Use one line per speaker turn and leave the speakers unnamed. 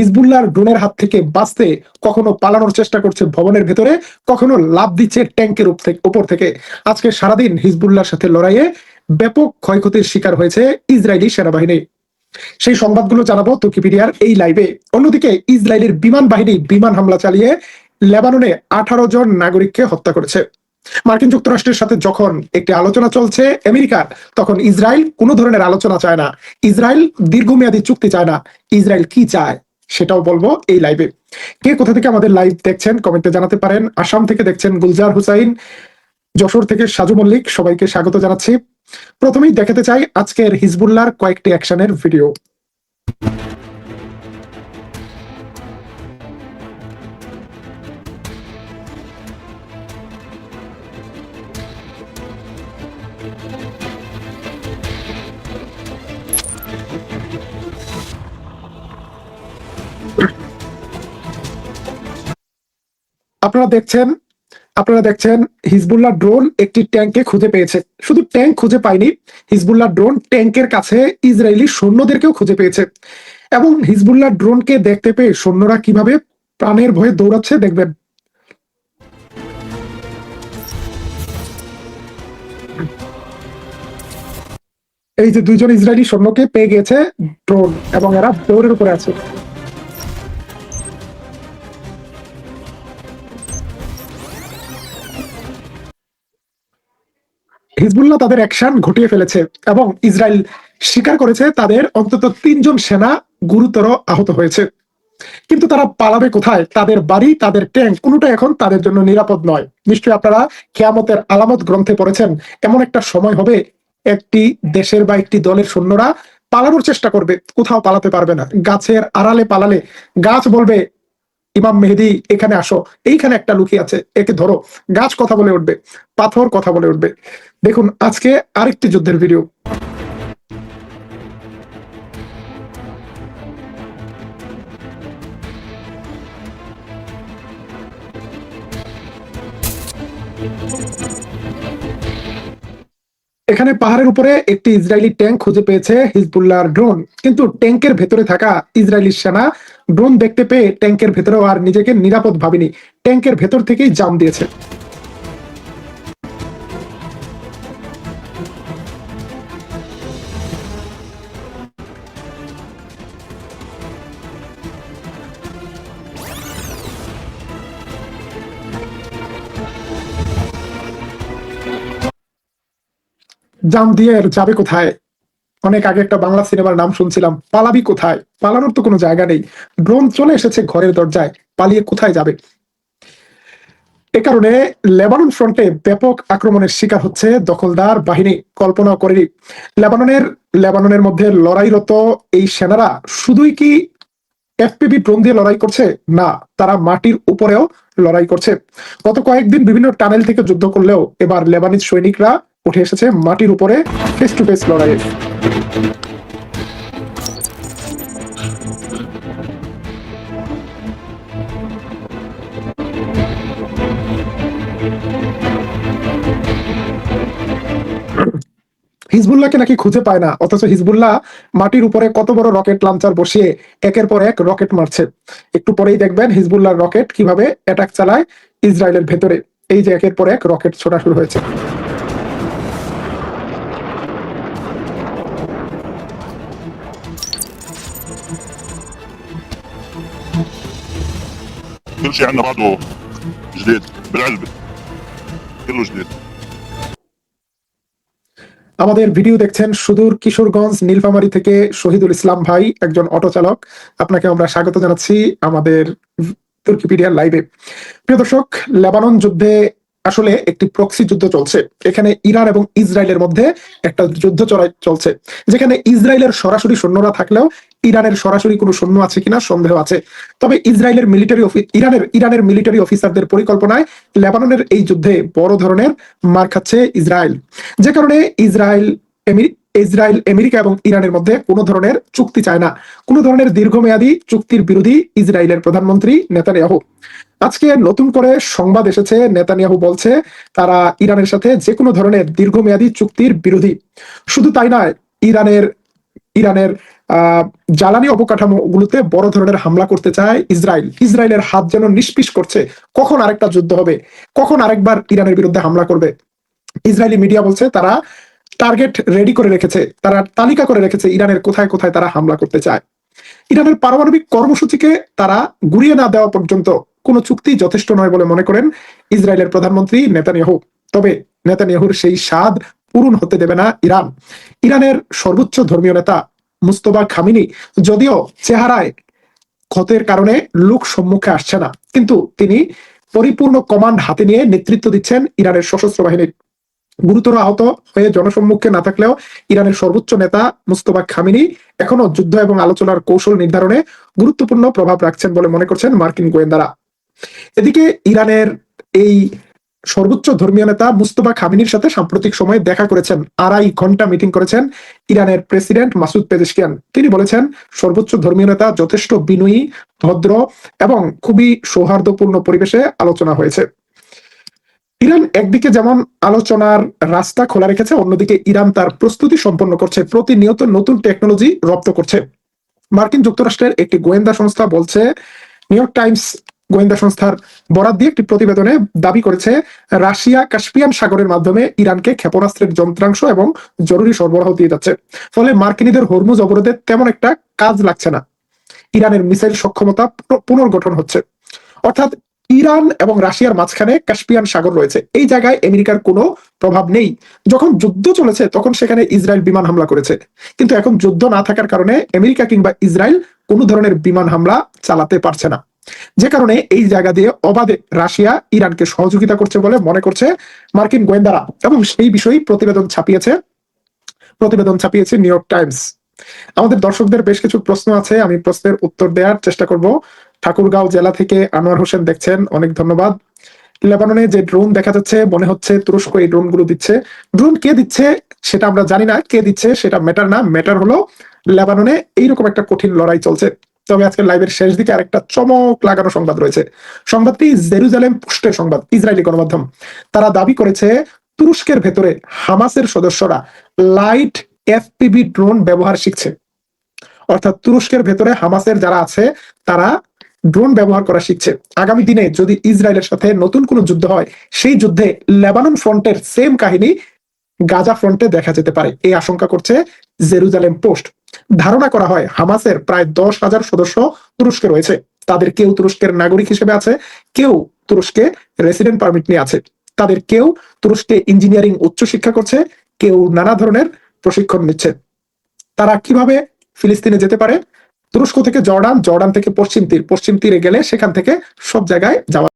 হিজবুল্লাহর ড্রোনের হাত থেকে বাঁচতে কখনো পালানোর চেষ্টা করছে ভবনের ভেতরে, কখনো লাফ দিচ্ছে ট্যাঙ্কের উপর থেকে। আজকে সারাদিন হিজবুল্লাহর সাথে লড়াইয়ে ব্যাপক ক্ষয়ক্ষতির শিকার হয়েছে ইসরায়েলি সেনাবাহিনী। সেই সংবাদগুলো জানাবো তুর্কিপিডিয়ার এই লাইভে। অন্যদিকে ইসরায়েলের বিমান বাহিনী বিমান হামলা চালিয়ে লেবাননে 18 জন নাগরিককে হত্যা করেছে। মার্কিন যুক্তরাষ্ট্রের সাথে যখন একটি আলোচনা চলছে আমেরিকার, তখন ইসরায়েল কোনো ধরনের আলোচনা চায় না, ইসরায়েল দীর্ঘমেয়াদী চুক্তি চায় না। ইসরায়েল কি চায় সেটাও বলবো এই লাইভে। কে কোথা থেকে আমাদের লাইভ দেখছেন কমেন্টে জানাতে পারেন। আসাম থেকে দেখছেন গুলজার হুসাইন, যশোর থেকে সাজু মল্লিক, সবাইকে স্বাগত জানাচ্ছি। প্রথমেই দেখাতে চাই আজকের হিজবুল্লাহর কয়েকটি অ্যাকশনের ভিডিও। আপনারা দেখছেন হিজবুল্লাহ ড্রোন একটি ট্যাঙ্কে খুঁজে পেয়েছে। শুধু ট্যাঙ্ক খুঁজে পায়নি, হিজবুল্লাহ ড্রোন ট্যাঙ্কের কাছে ইসরায়েলি সৈন্যদেরকেও খুঁজে পেয়েছে। এবং হিজবুল্লাহ ড্রোনকে দেখতে পেয়ে সৈন্যরা কিভাবে প্রাণের ভয়ে দৌড়াচ্ছে দেখবেন। এই যে দুইজন ইসরায়েলি সৈন্যকে পেয়ে গেছে ড্রোন, এবং এরা দৌড়ের উপরে আছে। হিজবুল্লাহ তাদের অ্যাকশন ঘটিয়ে ফেলেছে এবং ইসরায়েল স্বীকার করেছে তাদের অন্তত 3 জন সেনা গুরুতর আহত হয়েছে। কিন্তু তারা পালাবে কোথায়? তাদের বাড়ি, তাদের ট্যাঙ্ক, কোনোটা এখন তাদের জন্য নিরাপদ নয়। নিশ্চয়ই আপনারা কিয়ামতের আলামত গ্রন্থে পড়েছেন, এমন একটা সময় হবে একটি দেশের বা একটি দলের সৈন্যরা পালানোর চেষ্টা করবে, কোথাও পালাতে পারবে না। গাছের আড়ালে পালালে গাছ বলবে, ইমাম মেহেদি এখানে আসো, এইখানে একটা লুকিয়ে আছে, একে ধরো। গাছ কথা বলে উঠবে, পাথর কথা বলে উঠবে। দেখুন আজকে আরেকটি যুদ্ধের ভিডিও। এখানে পাহাড়ের উপরে একটি ইসরায়েলি ট্যাঙ্ক খুঁজে পেয়েছে হিজবুল্লাহর ড্রোন, কিন্তু ট্যাঙ্কের ভেতরে থাকা ইসরায়েলি সেনা ড্রোন দেখতে পেয়ে ট্যাঙ্কের ভেতরেও আর নিজেকে নিরাপদ ভাবেনি, ট্যাঙ্কের ভেতর থেকেই জাম দিয়েছে। জাম দিয়ে যাবে কোথায়? অনেক আগে একটা বাংলা সিনেমার নাম শুনছিলাম, পালাবি কোথায়? পালানোর তো কোনো জায়গা নেই, ড্রোন চলে এসেছে ঘরের দরজায়, পালিয়ে কোথায় যাবে? এ কারণে লেবানন ফ্রন্টে ব্যাপক আক্রমণের শিকার হচ্ছে দখলদার বাহিনী। কল্পনা করেনি লেবাননের মধ্যে লড়াইরত এই সেনারা শুধুই কি এফপিভি ড্রোন দিয়ে লড়াই করছে? না, তারা মাটির উপরেও লড়াই করছে। গত কয়েকদিন বিভিন্ন টানেল থেকে যুদ্ধ করলেও এবার লেবানিজ সৈনিকরা উঠে এসেছে মাটির উপরে ফেস টু ফেস লড়াইয়ে। হিজবুল্লাহকে নাকি খুঁজে পায় না, অথচ হিজবুল্লাহ মাটির উপরে কত বড় রকেট লঞ্চার বসিয়ে একের পর এক রকেট মারছে। একটু পরেই দেখবেন হিজবুল্লাহর রকেট কিভাবে অ্যাটাক চালায় ইসরায়েলের ভেতরে। এই যে একের পর এক রকেট ছোড়া শুরু হয়েছে।
كل شيء عندنا بعده جديد بالعلبة كله جديد।
আমাদের ভিডিও দেখছেন সুদূর কিশোরগঞ্জ নীলফামারী থেকে শহীদুল ইসলাম ভাই, একজন অটো চালক। আপনাকে আমরা স্বাগত জানাচ্ছি আমাদের তুর্কিপিডিয়ার লাইভে। প্রিয় দর্শক, লেবানন যুদ্ধে আসলে একটি প্রক্সি যুদ্ধ চলছে। এখানে ইরান এবং ইসরায়েলের মধ্যে একটা যুদ্ধ চলছে, যেখানে ইসরায়েলের সরাসরি সৈন্যরা থাকলেও ইরানের সরাসরি কোনো সৈন্য আছে কিনা সন্দেহ আছে। তবে ইরানের মিলিটারি অফিসারদের পরিকল্পনায় লেবাননের এই যুদ্ধে বড় ধরনের মার খাচ্ছে ইসরায়েল, যে কারণে ইসরায়েল, আমেরিকা এবং ইরানের মধ্যে কোনো ধরনের চুক্তি চায় না। কোনো ধরনের দীর্ঘমেয়াদী চুক্তির বিরোধী ইসরায়েলের প্রধানমন্ত্রী নেতানিয়াহু। আজকে নতুন করে সংবাদ এসেছে, নেতানিয়াহু বলছে তারা ইরানের সাথে যে কোনো ধরনের দীর্ঘমেয়াদী চুক্তির বিরোধী। শুধু তাই নয়, ইরানের জ্বালানি অবকাঠামোগুলোতে বড় ধরনের হামলা করতে চায় ইসরায়েল। ইসরায়েলের হাত যেন নিষ্পিস করছে, কখন আরেকটা যুদ্ধ হবে, কখন আরেকবার ইরানের বিরুদ্ধে হামলা করবে। ইসরায়েলি মিডিয়া বলছে তারা টার্গেট রেডি করে রেখেছে, তারা তালিকা করে রেখেছে ইরানের কোথায় কোথায় তারা হামলা করতে চায়। ইরানের পারমাণবিক কর্মসূচিকে তারা গুড়িয়ে না দেওয়া পর্যন্ত কোনো চুক্তি যথেষ্ট নয় বলে মনে করেন ইসরায়েলের প্রধানমন্ত্রী নেতানিয়াহু। তবে নেতানিয়াহুর সেই স্বাদ পূরণ হতে দেবে না ইরান। ইরানের সর্বোচ্চ ধর্মীয় নেতা মুস্তফা খামিনি যদিও চেহারায় ক্ষতের কারণে লোক সম্মুখে আসছে না, কিন্তু তিনি পরিপূর্ণ কমান্ড হাতে নিয়ে নেতৃত্ব দিচ্ছেন ইরানের সশস্ত্র বাহিনীর। গুরুতর আহত হয়ে জনসম্মুখে না থাকলেও ইরানের সর্বোচ্চ নেতা মুস্তফা খামিনি এখনো যুদ্ধ এবং আলোচনার কৌশল নির্ধারণে গুরুত্বপূর্ণ প্রভাব রাখছেন বলে মনে করছেন মার্কিন গোয়েন্দারা। এদিকে ইরানের এই সর্বোচ্চ ধর্মীয় নেতা মুস্তফা খামিনির সাথে সাম্প্রতিক সময়ে দেখা করেছেন, 2.5 ঘন্টা মিটিং করেছেন ইরানের প্রেসিডেন্ট মাসুদ পেজেশকিয়ান। তিনি বলেছেন সর্বোচ্চ ধর্মীয় নেতা যথেষ্ট বিনয়ী, ভদ্র এবং খুবই সৌহার্দ্যপূর্ণ পরিবেশে আলোচনা হয়েছে। ইরান একদিকে যেমন আলোচনার রাস্তা খোলা রেখেছে, অন্যদিকে ইরান তার প্রস্তুতি সম্পন্ন করছে, প্রতিনিয়ত নতুন টেকনোলজি রপ্ত করছে। মার্কিন যুক্তরাষ্ট্রের একটি গোয়েন্দা সংস্থা বলছে, নিউ ইয়র্ক টাইমস গোয়েন্দা সংস্থার বরাত দিয়ে একটি প্রতিবেদনে দাবি করেছে রাশিয়া কাস্পিয়ান সাগরের মাধ্যমে ইরানকে ক্ষেপণাস্ত্রের যন্ত্রাংশ এবং জরুরি সরবরাহ দিয়ে যাচ্ছে। ফলে মার্কিনীদের হরমুজ অবরোধে তেমন একটা কাজ লাগছে না, ইরানের মিসাইল সক্ষমতা পুনর্গঠন হচ্ছে। অর্থাৎ ইরান এবং রাশিয়ার মাঝখানে কাস্পিয়ান সাগর রয়েছে, এই জায়গায় আমেরিকার কোনো প্রভাব নেই। যখন যুদ্ধ চলেছে তখন সেখানে ইসরায়েল বিমান হামলা করেছে, কিন্তু এখন যুদ্ধ না থাকার কারণে আমেরিকা কিংবা ইসরায়েল কোনো ধরনের বিমান হামলা চালাতে পারছে না, যে কারণে এই জায়গা দিয়ে অবাধে রাশিয়া ইরানকে সহযোগিতা করছে বলে মনে করছে মার্কিন গোয়েন্দারা, এবং সেই বিষয়ে প্রতিবেদন ছাপিয়েছে নিউ ইয়র্ক টাইমস। আমাদের দর্শকদের বেশ কিছু প্রশ্ন আছে, আমি প্রশ্নের উত্তর দেওয়ার চেষ্টা করব। ঠাকুরগাঁও জেলা থেকে আনোয়ার হোসেন দেখছেন, অনেক ধন্যবাদ। লেবাননে যে ড্রোন দেখা যাচ্ছে মনে হচ্ছে তুরস্ক এই ড্রোন গুলো দিচ্ছে। ড্রোন কে দিচ্ছে সেটা আমরা জানি না, কে দিচ্ছে সেটা ম্যাটার না, ম্যাটার হলো লেবাননে এইরকম একটা কঠিন লড়াই চলছে। তবে আজকে লাইভের শেষ দিকে আরেকটা চমক লাগানো সংবাদ রয়েছে। সংবাদটি জেরুজালেম পোস্টের সংবাদ, ইসরায়েলি গণমাধ্যম। তারা দাবি করেছে তুরস্কের ভেতরে হামাসের সদস্যরা লাইট এফপিভি ড্রোন ব্যবহার শিখছে। অর্থাৎ তুরস্কের ভেতরে হামাসের যারা আছে তারা ড্রোন ব্যবহার করা শিখছে। আগামী দিনে যদি ইসরায়েলের সাথে নতুন কোনো যুদ্ধ হয়, সেই যুদ্ধে লেবানন ফ্রন্টের সেম কাহিনী গাজা ফ্রন্টে দেখা যেতে পারে, এই আশঙ্কা করছে জেরুজালেম পোস্ট। ধারণা করা হয় হামাসের প্রায় 10,000 সদস্য তুরস্কে রয়েছে। তাদের কেউ তুরস্কের নাগরিক হিসেবে আছে, কেউ তুরস্কে রেসিডেন্ট পারমিট নিয়ে আছে, তাদের কেউ তুরস্কে ইঞ্জিনিয়ারিং উচ্চশিক্ষা করছে, কেউ নানা ধরনের প্রশিক্ষণ নিচ্ছে। তারা কিভাবে ফিলিস্তিনে যেতে পারে? তুরস্ক থেকে জর্ডান, জর্ডান থেকে পশ্চিম তীরে গেলে সেখান থেকে সব জায়গায় যাওয়া